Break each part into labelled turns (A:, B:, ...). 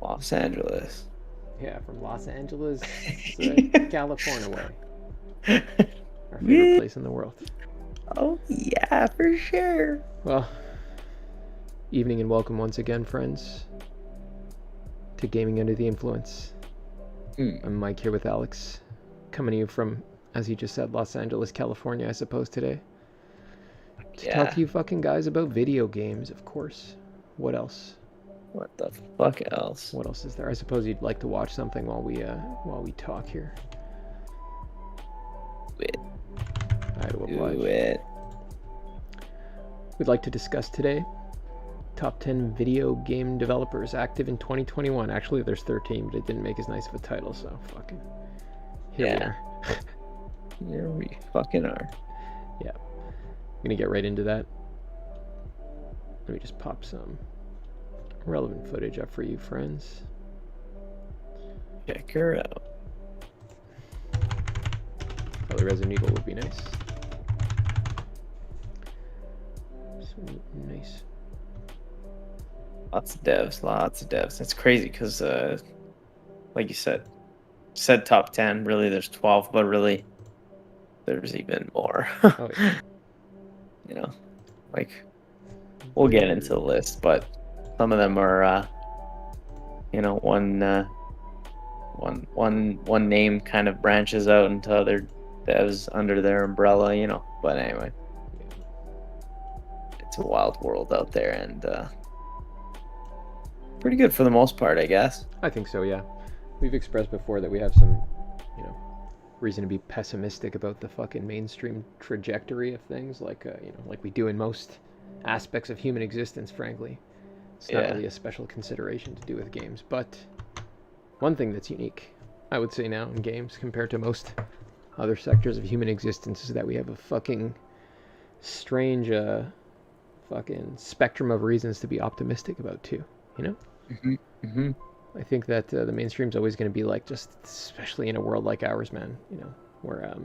A: Los Angeles.
B: Yeah, from Los Angeles to California way. Our favorite
A: Yeah.
B: place in the world.
A: Oh yeah, for sure.
B: Well, evening and welcome once again, friends, to Gaming Under the Influence. I'm Mike here with Alex, coming to you from, as he just said, Los Angeles, California, I suppose, today. To talk
A: Yeah.
B: to you fucking guys about video games, of course. What else?
A: What the fuck else?
B: What else is there? I suppose you'd like to watch something while we talk here.
A: Do it.
B: I do oblige.
A: Do it.
B: We'd like to discuss today top 10 video game developers active in 2021. Actually, there's 13, but it didn't make as nice of a title, so fucking here we are.
A: Here we fucking are.
B: Yeah. I'm gonna get right into that. Let me just pop some relevant footage up for you, friends.
A: Check her out.
B: Probably Resident Evil would be nice. Some nice.
A: Lots of devs. It's crazy because, like you said top 10. Really, there's 12, but really, there's even more.
B: Oh, yeah.
A: You know, like we'll get into the list, but some of them are, one name kind of branches out into other devs under their umbrella. But anyway, it's a wild world out there, and pretty good for the most part, I guess.
B: I think so, yeah. We've expressed before that we have some, reason to be pessimistic about the fucking mainstream trajectory of things, like we do in most aspects of human existence, frankly. It's not really a special consideration to do with games, but one thing that's unique, I would say now, in games compared to most other sectors of human existence is that we have a fucking strange fucking spectrum of reasons to be optimistic about too, I think that the mainstream's always going to be like, just especially in a world like ours, man, where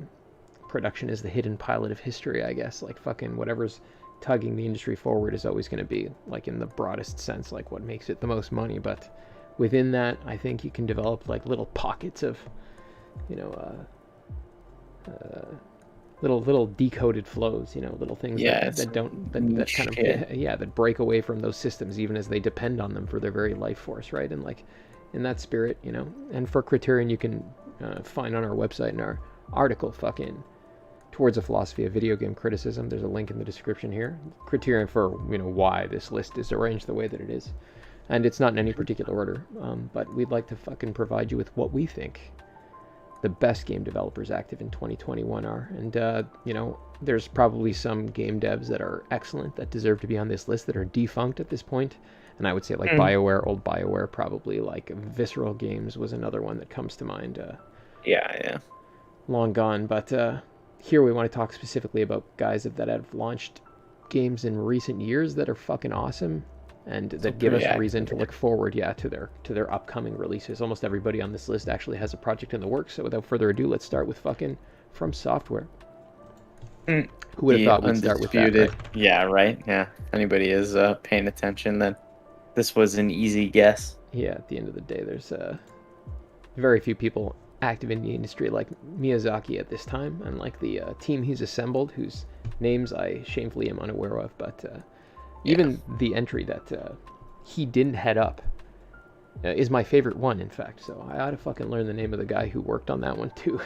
B: production is the hidden pilot of history, I guess. Like fucking whatever's tugging the industry forward is always going to be, like, in the broadest sense, like what makes it the most money. But within that, I think you can develop like little pockets of, little decoded flows, little things that kind of that break away from those systems, even as they depend on them for their very life force, right? And like in that spirit, and for Criterion, you can find on our website in our article, fucking Towards a Philosophy of Video Game Criticism. There's a link in the description here. Criterion for why this list is arranged the way that it is, and it's not in any particular order, but we'd like to fucking provide you with what we think the best game developers active in 2021 are. And there's probably some game devs that are excellent that deserve to be on this list that are defunct at this point. And I would say like old BioWare, probably, like Visceral Games was another one that comes to mind. Long gone. But here we want to talk specifically about guys that have launched games in recent years that are fucking awesome, and that give us a reason to look forward, to their upcoming releases. Almost everybody on this list actually has a project in the works. So without further ado, let's start with fucking From Software. Who would have thought we'd start with that, right?
A: Yeah, right. Yeah. Anybody is paying attention, then this was an easy guess.
B: Yeah, at the end of the day, there's very few people active in the industry like Miyazaki at this time, and like the team he's assembled, whose names I shamefully am unaware of, but even the entry that he didn't head up is my favorite one, in fact. So I ought to fucking learn the name of the guy who worked on that one too.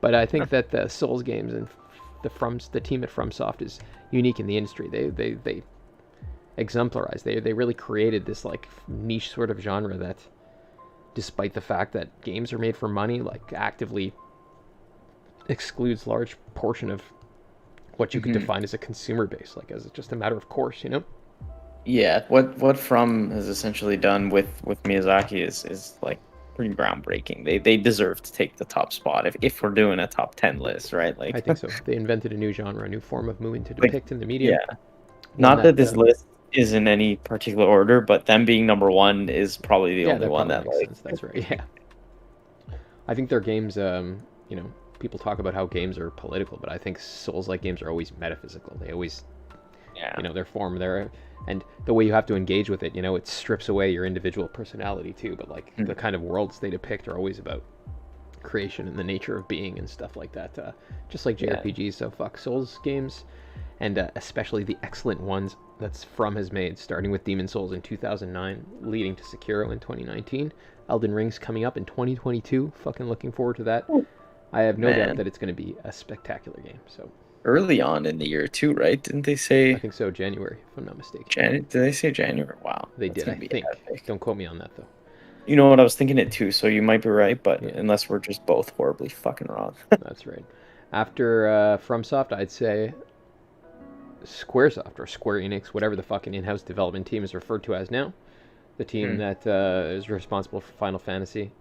B: But I think that the Souls games and the team at FromSoft is unique in the industry. They exemplarize. They really created this like niche sort of genre that, despite the fact that games are made for money, like actively excludes large portion of what you could define as a consumer base, like as just a matter of course,
A: Yeah, what From has essentially done with Miyazaki is like pretty groundbreaking. They deserve to take the top spot if we're doing a top 10 list, right? Like,
B: I think so. They invented a new genre, a new form of moving to depict in the medium.
A: Yeah. Not that this list is in any particular order, but them being number one is probably the only one that
B: makes sense. That's right. Yeah. I think their games, people talk about how games are political, but I think Souls-like games are always metaphysical. They always, their form, And the way you have to engage with it, it strips away your individual personality too. But like the kind of worlds they depict are always about creation and the nature of being and stuff like that. Just like JRPGs, so fuck Souls games, and especially the excellent ones that's From has made, starting with Demon Souls in 2009, leading to Sekiro in 2019. Elden Ring's coming up in 2022. Fucking looking forward to that. I have no doubt that it's going to be a spectacular game. So
A: early on in the year too, right? Didn't they
B: I
A: say
B: think so, January, if I'm not mistaken.
A: Did they say January? Wow,
B: They
A: that's
B: did, I
A: gonna be
B: think.
A: epic.
B: Don't quote me on that though.
A: You know what? I was thinking it too, so you might be right, but
B: Yeah.
A: unless we're just both horribly fucking wrong.
B: That's right. After FromSoft, I'd say Squaresoft or Square Enix, whatever the fucking in-house development team is referred to as now. The team that is responsible for Final Fantasy,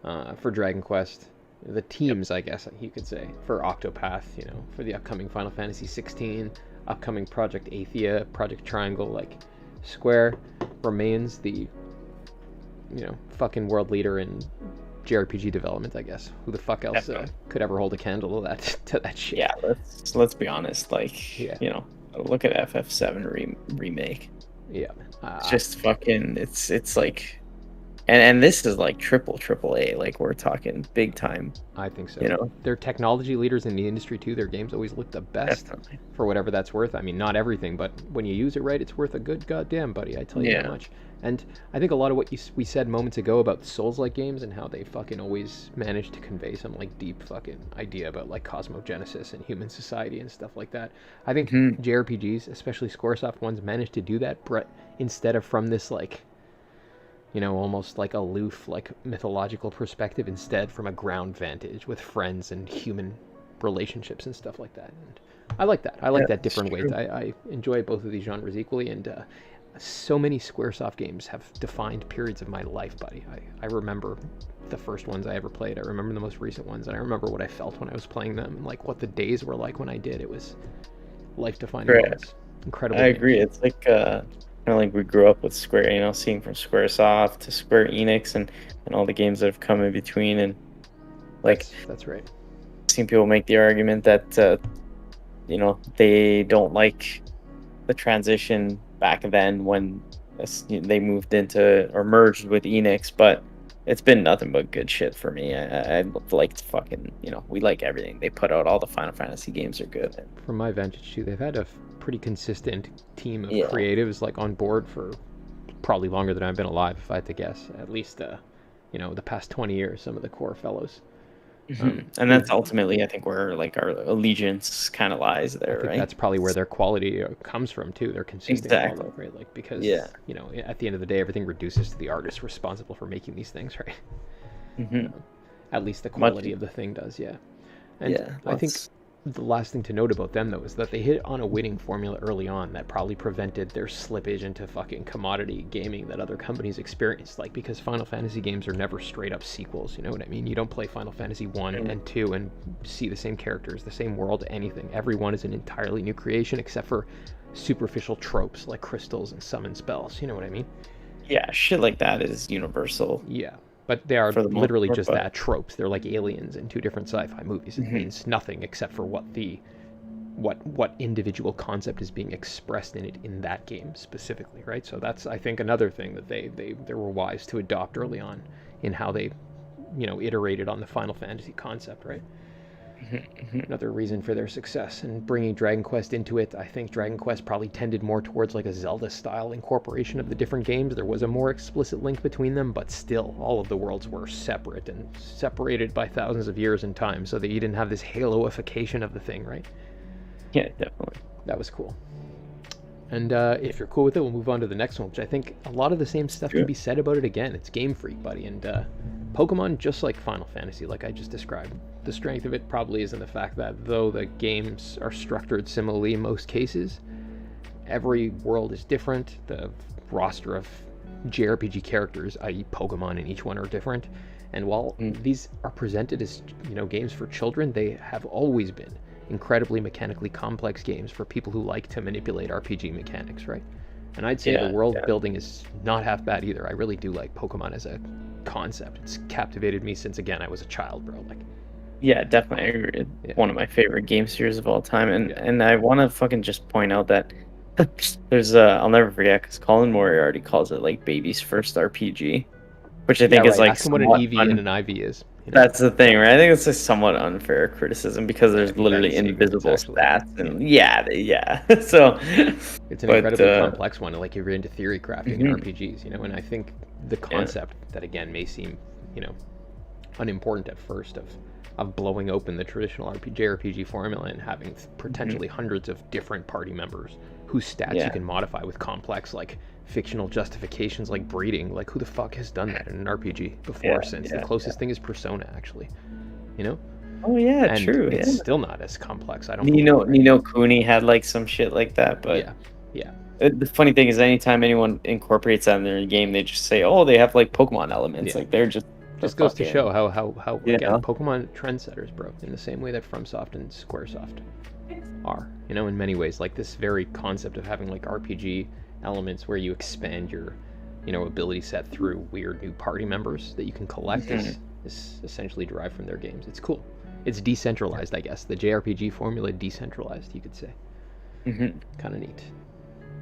B: for Dragon Quest, the teams, I guess you could say, for Octopath, for the upcoming Final Fantasy 16, upcoming Project Athia, Project Triangle. Like, Square remains the fucking world leader in JRPG development, I guess. Who the fuck else could ever hold a candle to that shit?
A: Yeah, let's be honest. Like, look at FF7 remake.
B: Yeah,
A: It's just fucking. It's like, and this is like triple A. Like, we're talking big time.
B: I think so. They're technology leaders in the industry too. Their games always look the best for whatever that's worth. I mean, not everything, but when you use it right, it's worth a good goddamn, buddy. I tell you that much. And I think a lot of what we said moments ago about Souls-like games and how they fucking always manage to convey some like deep fucking idea about like cosmogenesis and human society and stuff like that. I think JRPGs, especially Squaresoft ones, manage to do that, but instead of from this like, almost like aloof, like mythological perspective, instead from a ground vantage with friends and human relationships and stuff like that. And I like that. I like that different way. I enjoy both of these genres equally, and so many Squaresoft games have defined periods of my life, buddy. I remember the first ones I ever played. I remember the most recent ones, and I remember what I felt when I was playing them, and like what the days were like when I did. It was life-defining moments. Incredible.
A: I agree. It's like kind of like we grew up with Square, seeing from Squaresoft to Square Enix and all the games that have come in between, and like
B: that's right.
A: I've seen people make the argument that they don't like the transition back then when they moved into or merged with Enix, but it's been nothing but good shit for me. I liked fucking, we like everything they put out. All the Final Fantasy games are good.
B: From my vantage too, they've had a pretty consistent team of creatives like on board for probably longer than I've been alive, if I had to guess. At least, the past 20 years, some of the core fellows.
A: And that's ultimately, I think, where like our allegiance kind of lies there,
B: I think
A: right?
B: that's probably where their quality comes from too. They're consistent, quality, right? Like, because at the end of the day, everything reduces to the artist responsible for making these things, right? At least the quality of the thing does, And I think the last thing to note about them, though, is that they hit on a winning formula early on that probably prevented their slippage into fucking commodity gaming that other companies experienced. Like, because Final Fantasy games are never straight up sequels, you know what I mean? You don't play Final Fantasy 1 and 2 and see the same characters, the same world, anything. Every one is an entirely new creation except for superficial tropes like crystals and summon spells, you know what I mean?
A: Yeah, shit like that is universal.
B: Yeah. But they are literally just that, tropes. They're like aliens in two different sci-fi movies. It means nothing except for what individual concept is being expressed in it in that game specifically, right? So that's, I think, another thing that they were wise to adopt early on in how they, iterated on the Final Fantasy concept, right? Another reason for their success. And bringing Dragon Quest into it, I think Dragon Quest probably tended more towards like a Zelda-style incorporation of the different games. There was a more explicit link between them, but still, all of the worlds were separate and separated by thousands of years in time, so that you didn't have this haloification of the thing, right?
A: Yeah, definitely.
B: That was cool. And if you're cool with it, we'll move on to the next one, which I think a lot of the same stuff can be said about it again. It's Game Freak, buddy. And Pokemon, just like Final Fantasy, like I just described, the strength of it probably is in the fact that though the games are structured similarly in most cases, every world is different. The roster of JRPG characters, i.e. Pokemon, in each one are different. And while these are presented as, games for children, they have always been incredibly mechanically complex games for people who like to manipulate RPG mechanics, right? And I'd say the world building is not half bad either. I really do like Pokemon as a concept. It's captivated me since, again, I was a child, bro. Like,
A: yeah, definitely. I agree. One of my favorite game series of all time. And I want to fucking just point out that There's I'll never forget because Colin Moriarty calls it like baby's first RPG, which I
B: Yeah,
A: think is
B: right.
A: like
B: Ask him what an
A: somewhat
B: EV and an IV is.
A: that's the thing, right? I think it's a somewhat unfair criticism because
B: Yeah,
A: there's
B: if you let it
A: literally
B: sink him, it's
A: invisible
B: actually
A: stats
B: yeah.
A: and yeah. So,
B: It's an
A: but
B: incredibly complex one. Like if you're into theory crafting in
A: mhm,
B: RPGs, and I think the
A: yeah,
B: concept that again may seem, you know, unimportant at first of blowing open the traditional RPG formula and having
A: mhm,
B: potentially hundreds of different party members whose stats you
A: yeah,
B: can modify with complex like fictional justifications like breeding. Like who the fuck has done that in an RPG before?
A: yeah,
B: Since the
A: yeah.
B: closest thing is Persona, actually, you know,
A: Oh yeah,
B: and
A: true.
B: it's
A: Yeah,
B: still not as complex. I don't believe, right?
A: Nino Cooney had like some shit like that, but
B: Yeah, yeah,
A: the funny thing is, anytime anyone incorporates that in their game, they just say, "Oh, they have like Pokemon elements."
B: yeah.
A: Like they're just the
B: Just goes to show
A: fucking
B: how
A: you
B: again
A: know.
B: Pokemon trendsetters, bro. In the same way that FromSoft and SquareSoft are, in many ways, like this very concept of having like RPG elements where you expand your, ability set through weird new party members that you can collect
A: Mhm,
B: is essentially derived from their games. It's cool. It's decentralized, I guess. The JRPG formula decentralized, you could say.
A: mhm.
B: Kind of neat.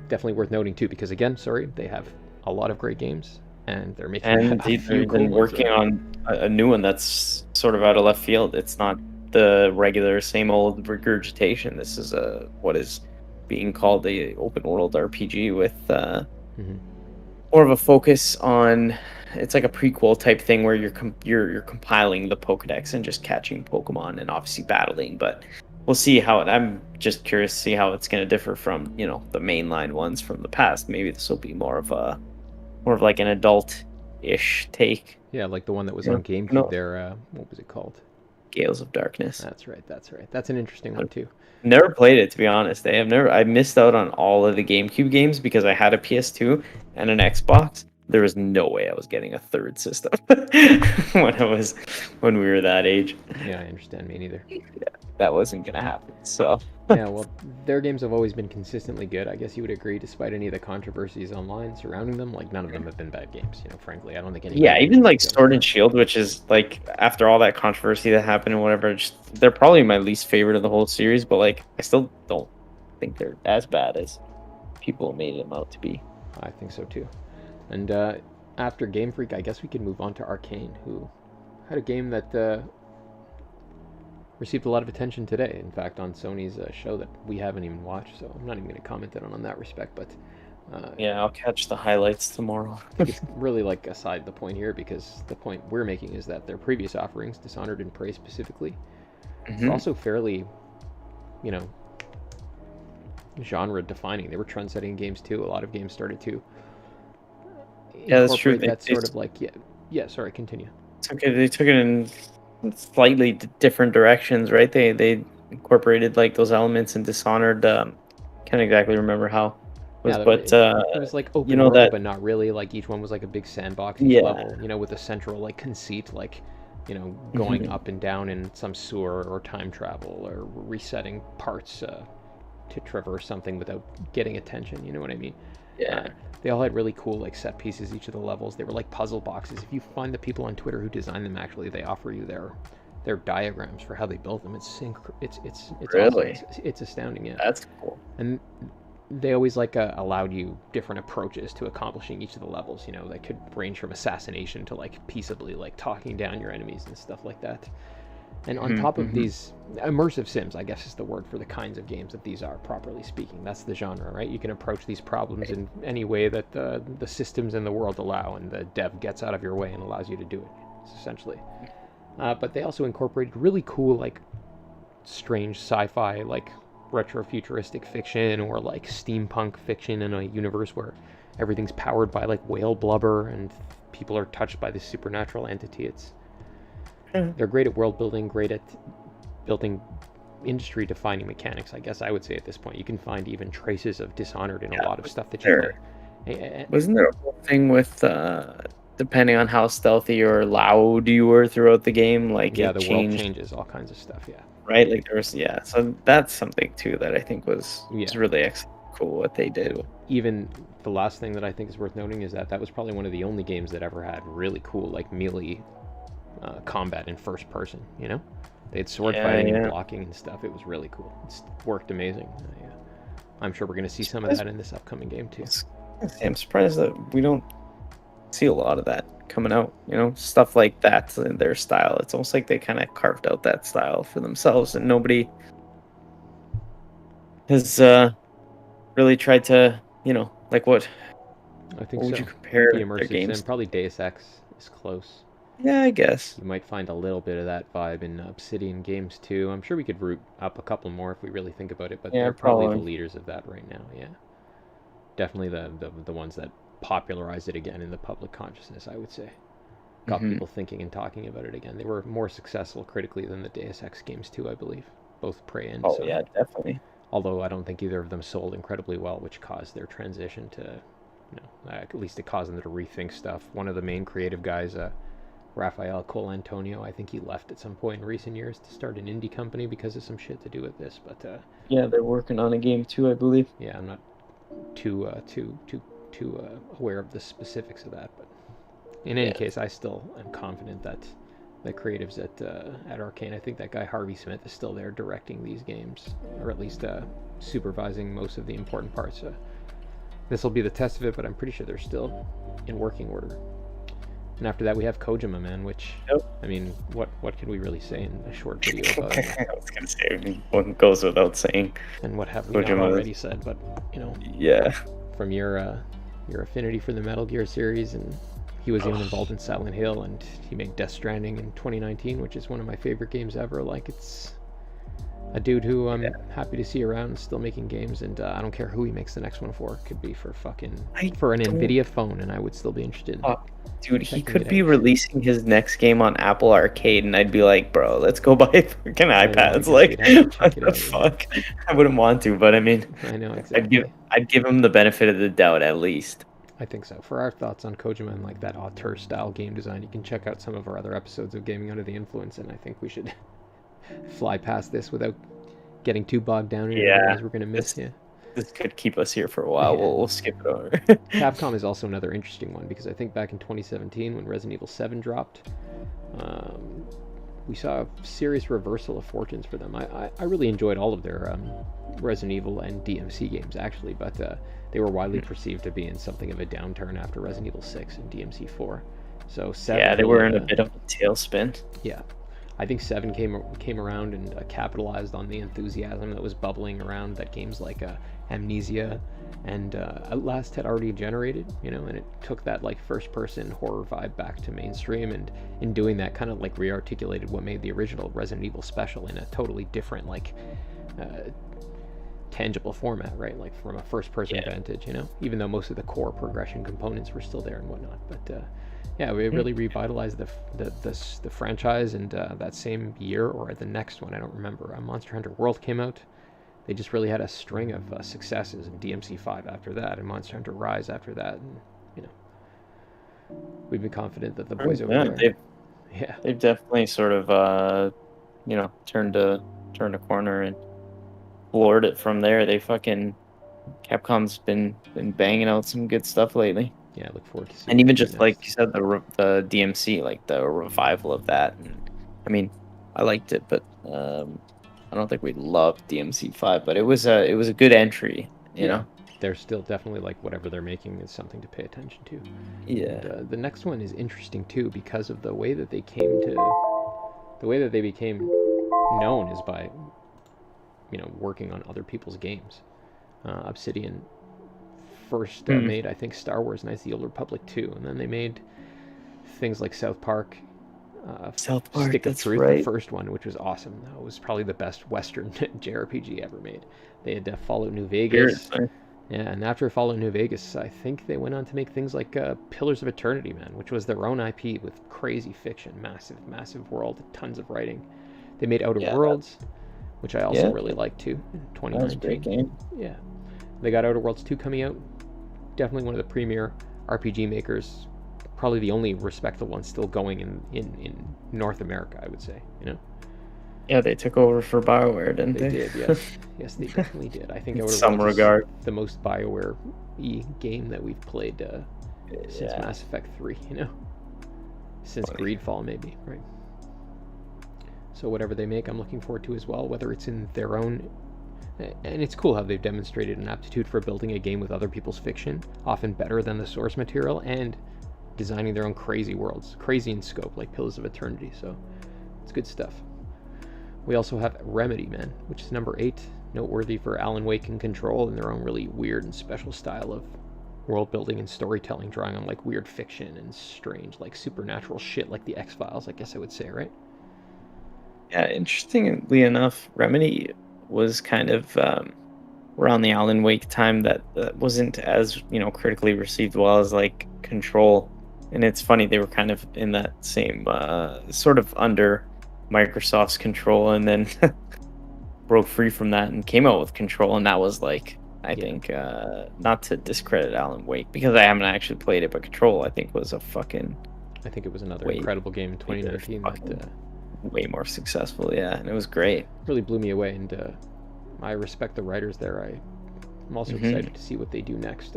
B: Definitely worth noting too, because again, sorry, they have a lot of great games, and they're making
A: And
B: a
A: they're
B: few cool
A: even
B: ones,
A: working
B: right?
A: on a new one that's sort of out of left field. It's not the regular same old regurgitation. This is a what is being called a open world RPG with
B: Hmm.
A: more of a focus on it's like a prequel type thing where you're compiling the Pokedex and just catching Pokemon and obviously battling, but we'll see how it I'm just curious to see how it's going to differ from, the mainline ones from the past. Maybe this will be more of like an adult-ish take.
B: Yeah, like the one that was
A: You
B: on
A: know,
B: GameCube
A: no
B: there. What was it called?
A: Gales of Darkness.
B: That's right. That's right. That's an interesting one
A: I've
B: too.
A: never played it to be honest. I missed out on all of the GameCube games because I had a PS2 and an Xbox. There was no way I was getting a third system when we were that age.
B: Yeah, I understand. Me neither.
A: That wasn't gonna happen. So
B: Yeah, well, their games have always been consistently good. I guess you would agree, despite any of the controversies online surrounding them. Like none of them have been bad games. Frankly, I don't think any
A: yeah,
B: bad
A: even
B: games
A: like
B: really come
A: Sword and
B: close.
A: Shield, which is like after all that controversy that happened and whatever, they're probably my least favorite of the whole series. But like, I still don't think they're as bad as people made them out to be.
B: I think so too. And after Game Freak, I guess we can move on to Arcane, who had a game that received a lot of attention today. In fact, on Sony's show that we haven't even watched, so I'm not even going to comment on that respect. But
A: Yeah, I'll catch the highlights tomorrow.
B: I think it's really like aside the point here because the point we're making is that their previous offerings, Dishonored and Prey specifically, were
A: Hmm.
B: also fairly, you know, genre defining. They were trend setting games too. A lot of games started to
A: Yeah, that's true.
B: incorporate that sort of like yeah. Sorry, continue.
A: They took it in slightly different directions, right? They incorporated like those elements in Dishonored. Can't exactly remember how it was,
B: Yeah,
A: but
B: it was like
A: you
B: open
A: know
B: world,
A: that
B: but not really. Like each one was like a big sandbox, each
A: yeah.
B: level, with a central like conceit, like going
A: Mhm.
B: up and down in some sewer or time travel or resetting parts to traverse something without getting attention. You know what I mean? Uh,
A: Yeah.
B: they all had really cool like set pieces. Each of the levels, they were like puzzle boxes. If you find the people on Twitter who designed them, actually, they offer you their diagrams for how they built them. It's awesome.
A: Really?
B: It's astounding. Yeah,
A: That's cool.
B: and they always like allowed you different approaches to accomplishing each of the levels. That could range from assassination to like peaceably like talking down your enemies and stuff like that. And on top of
A: Mm-hmm.
B: these immersive sims, I guess is the word for the kinds of games that these are, properly speaking. That's the genre, right? You can approach these problems in any way that the systems in the world allow, and the dev gets out of your way and allows you to do it, essentially. But they also incorporated really cool, like, strange sci-fi, like, retro-futuristic fiction or, like, steampunk fiction in a universe where everything's powered by, like, whale blubber and people are touched by this supernatural entity. They're great at world building, great at building industry defining mechanics, I guess I would say at this point. You can find even traces of Dishonored in a
A: Yeah,
B: lot of stuff that you
A: there
B: play.
A: wasn't there a whole thing with depending on how stealthy or loud you were throughout the game, like
B: Yeah,
A: it
B: the world
A: changed,
B: changes, all kinds of stuff, yeah.
A: right? Like there was yeah, so that's something too that I think was
B: Yeah.
A: really cool what they did.
B: Even the last thing that I think is worth noting is that was probably one of the only games that ever had really cool, like, melee combat in first person, They had sword
A: Yeah,
B: fighting and
A: yeah.
B: blocking and stuff. It was really cool. It worked amazing. Yeah. I'm sure we're going to see some of that in this upcoming game too.
A: I'm surprised that we don't see a lot of that coming out. Stuff like that's in their style. It's almost like they kind of carved out that style for themselves, and nobody has really tried to, like what?
B: I think
A: What would
B: so.
A: you compare
B: The
A: their
B: immersive sim,
A: games?
B: probably Deus Ex is close.
A: Yeah, I guess.
B: You might find a little bit of that vibe in Obsidian games too. I'm sure we could root up a couple more if we really think about it, but
A: Yeah,
B: they're probably the
A: probably.
B: leaders of that right now. Yeah, definitely the ones that popularized it again in the public consciousness. I would say got
A: Hmm.
B: people thinking and talking about it again. They were more successful critically than the Deus Ex games too, I believe, both Prey and
A: Oh
B: Sony.
A: yeah, definitely.
B: Although I don't think either of them sold incredibly well, which caused their transition to, at least it caused them to rethink stuff. One of the main creative guys, Rafael Colantonio, I think he left at some point in recent years to start an indie company because of some shit to do with this. But
A: Yeah, they're working on a game too, I believe.
B: yeah, I'm not too aware of the specifics of that. But in any
A: Yeah.
B: case, I still am confident that the creatives at Arcane, I think that guy Harvey Smith is still there directing these games, or at least supervising most of the important parts. This will be the test of it, but I'm pretty sure they're still in working order. And after that, we have Kojima, man. Which,
A: Yep.
B: I mean, what can we really say in a short video about it?
A: I was gonna say one goes without saying.
B: And what have we not
A: Kojima
B: already said? But
A: Yeah.
B: from your affinity for the Metal Gear series, and he was even involved in Silent Hill, and he made Death Stranding in 2019, which is one of my favorite games ever. Like, it's a dude who I'm happy to see around, still making games, and I don't care who he makes the next one for. It could be for an Nvidia phone, and I would still be interested in
A: Dude, he
B: checking
A: could
B: it
A: be
B: out.
A: releasing his next game on Apple Arcade, and I'd be like, bro, let's go buy fucking iPads.
B: guess
A: Like,
B: we'd have to check
A: what
B: it
A: the
B: out, yeah.
A: fuck? I wouldn't want to, but I mean,
B: I know
A: I'd give
B: exactly.
A: I'd give him the benefit of the doubt at least.
B: I think so. For our thoughts on Kojima and like that auteur style game design, you can check out some of our other episodes of Gaming Under the Influence, and I think we should fly past this without getting too bogged down in
A: Yeah,
B: things we're gonna miss.
A: this
B: Yeah.
A: this could keep us here for a while.
B: Yeah.
A: We'll skip it over.
B: Capcom is also another interesting one because I think back in 2017 when Resident Evil 7 dropped, we saw a serious reversal of fortunes for them. I really enjoyed all of their Resident Evil and DMC games actually, but they were widely perceived to be in something of a downturn after Resident Evil 6 and DMC 4. So 7
A: Yeah, they
B: really,
A: were in a bit of a tailspin.
B: yeah. I think 7 came around and capitalized on the enthusiasm that was bubbling around that games like Amnesia and Outlast had already generated, and it took that like first-person horror vibe back to mainstream, and in doing that, kind of like re-articulated what made the original Resident Evil special in a totally different, like, tangible format, right? Like from a first-person vantage, even though most of the core progression components were still there and whatnot, but. Yeah, we really revitalized the franchise, and that same year or the next one, I don't remember. Monster Hunter World came out. They just really had a string of successes, and DMC5 after that, and Monster Hunter Rise after that, and we've been confident that the boys over there,
A: they've definitely sort of turned a corner and floored it from there. Capcom's been banging out some good stuff lately.
B: Yeah, I look forward to seeing.
A: And even just like you said, the DMC, like the revival of that. And, I mean, I liked it, but I don't think we loved DMC5. But it was a good entry, you know.
B: They're still definitely like whatever they're making is something to pay attention to.
A: Yeah.
B: And, the next one is interesting too because of the way that they became known is by working on other people's games. Obsidian first made, I think, Star Wars Knights of the Old Republic 2, and then they made things like South Park, Stick of Truth,
A: right.
B: The first one, which was awesome. That was probably the best Western JRPG ever made. They had Fallout New Vegas. Yeah, and after Fallout New Vegas, I think they went on to make things like Pillars of Eternity, man, which was their own IP with crazy fiction, massive world, tons of writing. They made Outer Worlds, which I also really liked too, in 2019.
A: That was a great game.
B: Yeah. They got Outer Worlds 2 coming out. Definitely one of the premier RPG makers. Probably the only respectable one still going in North America, I would say.
A: Yeah, they took over for BioWare, didn't they?
B: They did, yes. Yes, they definitely did. I think
A: in
B: Outer
A: some
B: Worlds
A: regard,
B: is the most BioWare-y game that we've played since Mass Effect 3, Since Greedfall, maybe, right? So whatever they make, I'm looking forward to as well, whether it's in their own And it's cool how they've demonstrated an aptitude for building a game with other people's fiction, often better than the source material, and designing their own crazy worlds, crazy in scope, like Pillars of Eternity. So it's good stuff. We also have Remedy, man, which is number 8, noteworthy for Alan Wake and Control in their own really weird and special style of world building and storytelling, drawing on like weird fiction and strange, like supernatural shit, like the X-Files, I guess I would say, right?
A: Yeah, interestingly enough, Remedy was kind of around the Alan Wake time that wasn't as critically received well as like Control, and it's funny they were kind of in that same sort of under Microsoft's Control, and then broke free from that and came out with Control, and that was like I think not to discredit Alan Wake because I haven't actually played it, but Control I think was a fucking
B: I think it was another incredible game in 2019 that
A: way more successful, yeah, and it was great.
B: Really blew me away, and I respect the writers there. I'm also excited to see what they do next.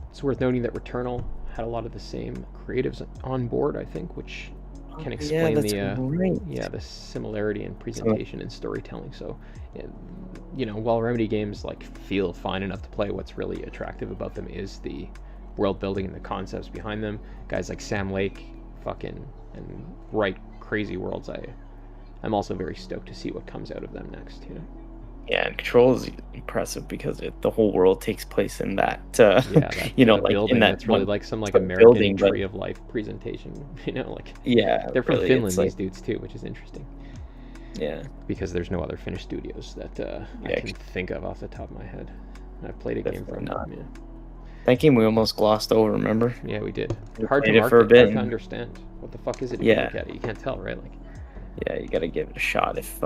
B: It's worth noting that Returnal had a lot of the same creatives on board, I think, which can explain the similarity in presentation and storytelling. So, while Remedy games like feel fine enough to play, what's really attractive about them is the world building and the concepts behind them. Guys like Sam Lake, and write crazy worlds. I'm also very stoked to see what comes out of them next.
A: Yeah, and Control is impressive because the whole world takes place in that.
B: Like building, in that it's really like some like American building, Tree of Life presentation. They're from Finland, these dudes too, which is interesting.
A: Yeah,
B: because there's no other Finnish studios that I can think of off the top of my head. I've played a game from them. Yeah.
A: That game we almost glossed over, remember?
B: Yeah, we did. Hard to market, hard to understand. What the fuck is it if you look at it? You can't tell, right?
A: Yeah, you gotta give it a shot if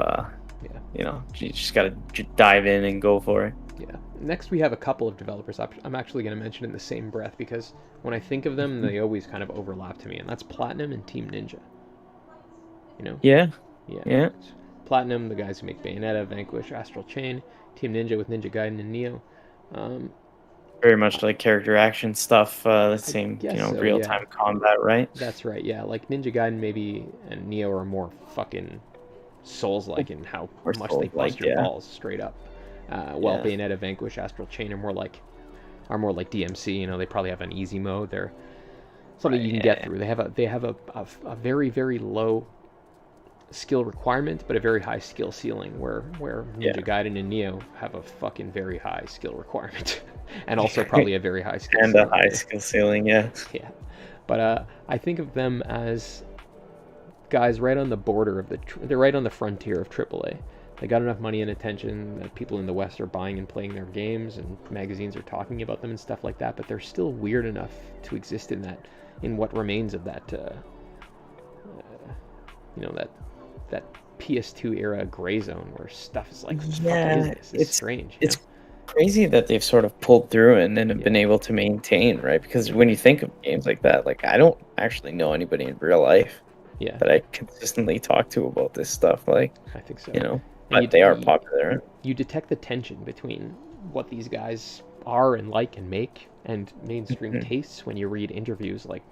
A: you just gotta dive in and go for it.
B: Yeah. Next we have a couple of developers I'm actually going to mention in the same breath because when I think of them, they always kind of overlap to me, and that's Platinum and Team Ninja.
A: Yeah.
B: Platinum, the guys who make Bayonetta, Vanquish, Astral Chain. Team Ninja with Ninja Gaiden and Nioh.
A: Very much like character action stuff, the same, real-time combat, right?
B: That's right, yeah. Like Ninja Gaiden maybe and Nioh are more fucking Souls-like in how much they bust your balls straight up. Bayonetta, Vanquish, Astral Chain are more like DMC. They probably have an easy mode. They're something you can get through. They have a very, very low skill requirement, but a very high skill ceiling. Where Ninja Gaiden and Nioh have a fucking very high skill requirement, and also probably a very high skill
A: ceiling. A high skill ceiling, yeah.
B: Yeah, but I think of them as guys right on the border of they're right on the frontier of AAA. They got enough money and attention that people in the West are buying and playing their games, and magazines are talking about them and stuff like that. But they're still weird enough to exist in what remains of that, that PS2 era gray zone where stuff is like, what the fuck is this? It's strange.
A: It's crazy that they've sort of pulled through and then have been able to maintain, right? Because when you think of games like that, like I don't actually know anybody in real life that I consistently talk to about this stuff. Like,
B: I think so.
A: But they are popular.
B: You detect the tension between what these guys are and like and make and mainstream tastes when you read interviews like,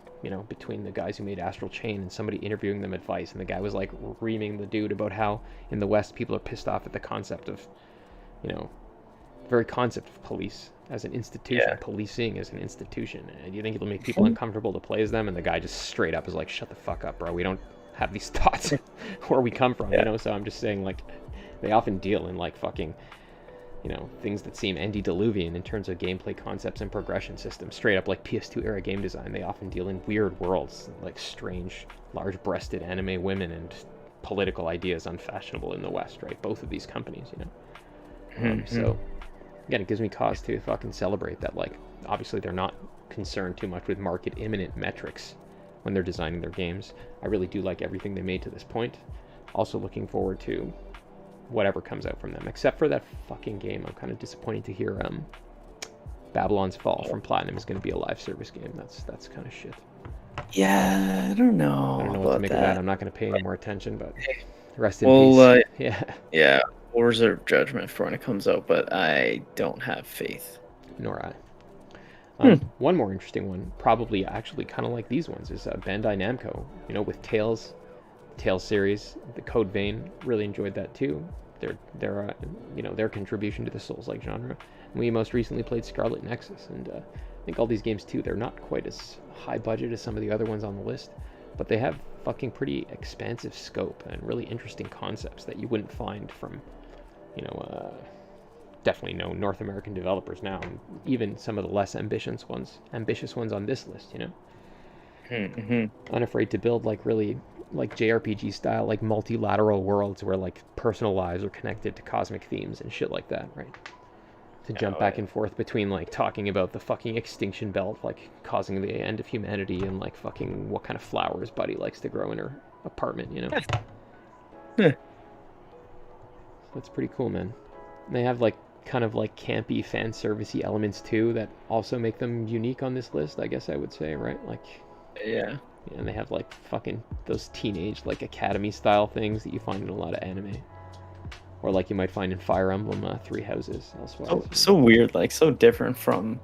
B: between the guys who made Astral Chain and somebody interviewing them advice, and the guy was like reaming the dude about how in the West people are pissed off at the concept of, very concept of police as an institution, policing as an institution. And you think it'll make people uncomfortable to play as them? And the guy just straight up is like, shut the fuck up, bro. We don't have these thoughts where we come from, So I'm just saying, like, they often deal in like fucking, things that seem antediluvian in terms of gameplay concepts and progression systems. Straight up like PS2 era game design. They often deal in weird worlds, like strange, large-breasted anime women and political ideas unfashionable in the West, right? Both of these companies, So, again, it gives me cause to fucking celebrate that, like, obviously they're not concerned too much with market imminent metrics when they're designing their games. I really do like everything they made to this point. Also looking forward to whatever comes out from them, except for that fucking game. I'm kind of disappointed to hear Babylon's Fall from Platinum is going to be a live service game. That's kind of shit.
A: Yeah, I don't know.
B: I don't know what to make of that. I'm not going to pay any more attention, but rest in peace.
A: Yeah, we'll reserve judgment for when it comes out, but I don't have faith.
B: Nor I. One more interesting one, probably actually kind of like these ones, is Bandai Namco. With Tales series, the Code Vein, really enjoyed that too. their contribution to the Souls-like genre. We most recently played Scarlet Nexus, and I think all these games too, they're not quite as high budget as some of the other ones on the list, but they have fucking pretty expansive scope and really interesting concepts that you wouldn't find from, definitely no North American developers now, and even some of the less ambitious ones on this list,
A: Mm-hmm.
B: unafraid to build like really like JRPG style, like multilateral worlds where like personal lives are connected to cosmic themes and shit like that, right? To jump back and forth between like talking about the fucking extinction belt, like causing the end of humanity, and like fucking what kind of flowers Buddy likes to grow in her apartment, That's pretty cool, man. And they have like kind of like campy fan servicey elements too that also make them unique on this list, I guess I would say, right? Like,
A: Yeah.
B: and they have like fucking those teenage like academy style things that you find in a lot of anime, or like you might find in Fire Emblem Three Houses elsewhere.
A: So weird, like so different from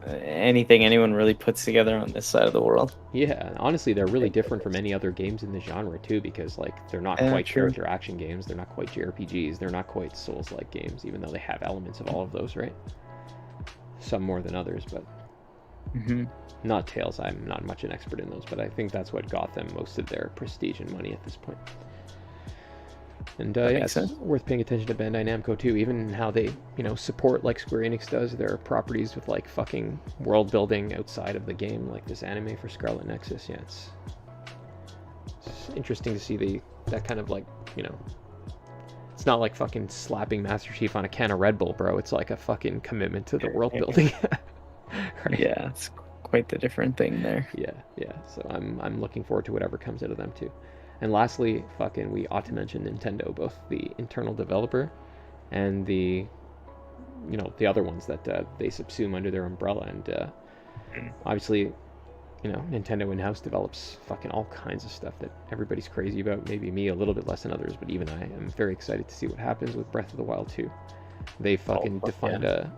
A: anything anyone really puts together on this side of the world.
B: Yeah, honestly, they're really different from any other games in the genre too, because like they're not quite
A: True.
B: character action games, they're not quite JRPGs, they're not quite Souls-like games, even though they have elements of all of those, right? Some more than others, but not Tales. I'm not much an expert in those, but I think that's what got them most of their prestige and money at this point. And yeah, it's worth paying attention to Bandai Namco too, even how they, support like Square Enix does their properties with like fucking world building outside of the game, like this anime for Scarlet Nexus. Yeah, it's interesting to see that kind of like, it's not like fucking slapping Master Chief on a can of Red Bull, bro. It's like a fucking commitment to the world building.
A: Right? Yeah, it's quite the different thing there.
B: Yeah. So I'm looking forward to whatever comes out of them too. And lastly, we ought to mention Nintendo, both the internal developer and the other ones that they subsume under their umbrella. And obviously, Nintendo in-house develops fucking all kinds of stuff that everybody's crazy about. Maybe me a little bit less than others, but even I am very excited to see what happens with Breath of the Wild 2. They fucking defined a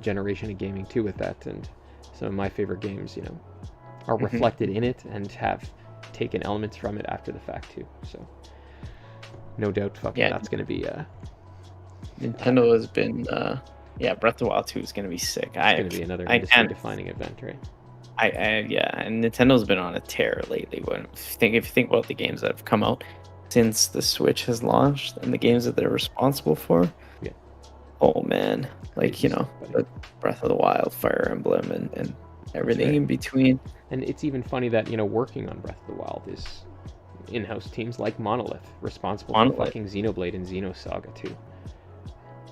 B: generation of gaming too with that, and some of my favorite games, are reflected in it and have taken elements from it after the fact too. So no doubt that's going to be
A: Nintendo has been Breath of the Wild 2 is going to be sick. It's
B: going to be another industry defining event, right?
A: And Nintendo's been on a tear lately. If you think about the games that have come out since the Switch has launched and the games that they're responsible for, oh man, like the Breath of the Wild, Fire Emblem, and everything in between.
B: And it's even funny that working on Breath of the Wild is in-house teams like Monolith, responsible for fucking Xenoblade and Xenosaga too,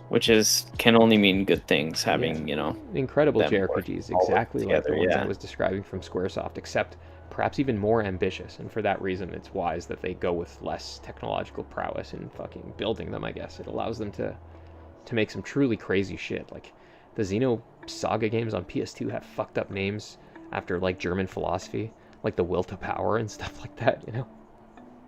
A: which can only mean good things. Having
B: incredible JRPGs, exactly like the ones I was describing from SquareSoft, except perhaps even more ambitious. And for that reason, it's wise that they go with less technological prowess in fucking building them. I guess it allows them to make some truly crazy shit. Like the Xenosaga games on PS2 have fucked up names after like German philosophy, like the will to power and stuff like that,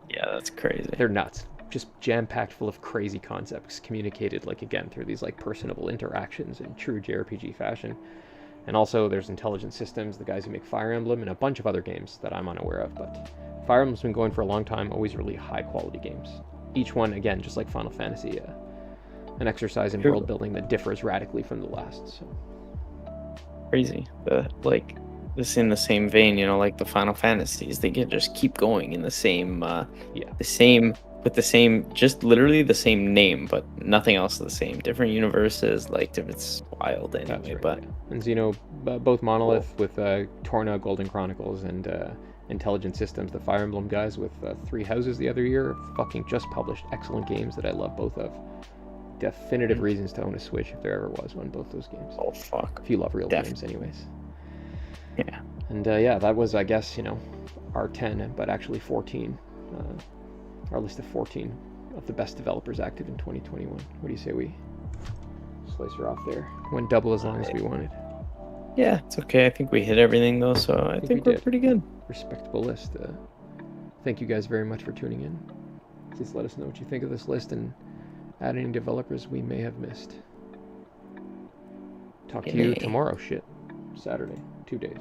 A: Yeah, that's crazy.
B: They're nuts. Just jam-packed full of crazy concepts communicated like again through these like personable interactions in true JRPG fashion. And also there's Intelligent Systems, the guys who make Fire Emblem, and a bunch of other games that I'm unaware of, but Fire Emblem's been going for a long time, always really high quality games. Each one, again, just like Final Fantasy, an exercise in world building that differs radically from the last. So
A: crazy. This in the same vein, like the Final Fantasies, they can just keep going in the same just literally the same name, but nothing else the same. Different universes, it's wild anyway. Right,
B: and both Monolith with Torna Golden Chronicles and Intelligent Systems, the Fire Emblem guys with Three Houses the other year, fucking just published excellent games that I love both of. Definitive reasons to own a Switch if there ever was one, both those games.
A: Oh fuck.
B: If you love real games anyways.
A: Yeah.
B: And that was, I guess, our 10, but actually 14. Our list of 14 of the best developers active in 2021. What do you say we slice her off there? Went double as long as we wanted.
A: Yeah, it's okay. I think we hit everything though, so I think we're pretty good.
B: Respectable list. Thank you guys very much for tuning in. Please let us know what you think of this list and add any developers we may have missed. Talk to you tomorrow. Saturday. 2 days.